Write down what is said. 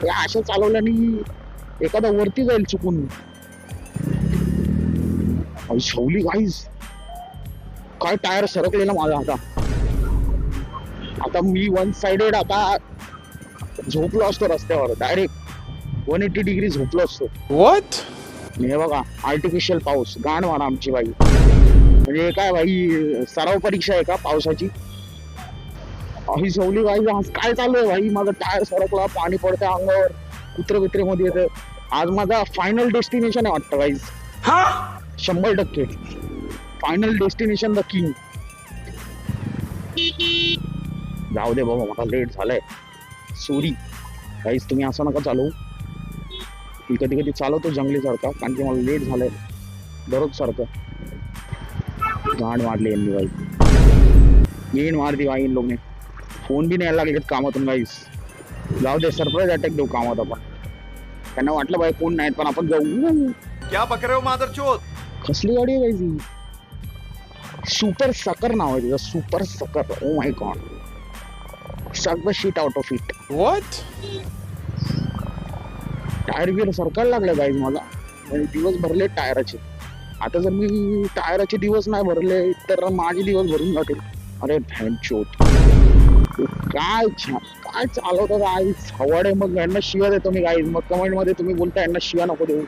या अशा चालवल्याने एखादा वरती जाईल चुकून. शौली गाईज, काय टायर सरकलेला माझा. आता मी वन साइडेड आता झोपलो असतो रस्त्यावर, डायरेक्ट 180 डिग्री झोपलो असतो. What? हे बघा आर्टिफिशियल पाऊस, गाण मारा आमची बाई. म्हणजे काय भाई, सराव परीक्षा आहे का पावसाची? अही सवली भाई, आज काय चालू आहे भाई? माझा टायर सरकला, पाणी पडतंय अंगावर, कुत्रे बित्रे मध्ये येतं. आज माझा फायनल डेस्टिनेशन आहे वाटतं guys. 100% final destination the king. जाऊ दे बाबा, मला लेट झालंय, सॉरी गाईज. तुम्ही असं नका चालवू. मी कधी कधी चालवतो जंगली सारखा, कारण की मला लेट झालंय दररोज सारखं. गांड मारली यांनी बाई, गेंड मार दी बाई इन लोग ने. फोन बी न्यायला लागले कामातून गाईस. जाऊ दे, सरप्राईज अटॅक देऊ कामात आपण. त्यांना वाटलं बाई कोण नाहीत, पण आपण जाऊ. क्या बक रहे हो मादरचोद? कसली गाडी आहे गाईज? सुपर सकर नाव आहे तिचं, super sucker. Oh my god, suck the shit out of it. What? टायर बियर सरकायला लागलं गाईज मला. दिवस भरले टायराचे. आता जर मी टायराचे दिवस नाही भरले तर माझे दिवस भरून जातील. अरे भॅनचोद, काय काय चालवतं गाईज? हवाडे. मग यांना शिव्या देतो मी गाईज. मग कमेंट मध्ये तुम्ही बोलता यांना शिव्या नको देऊ.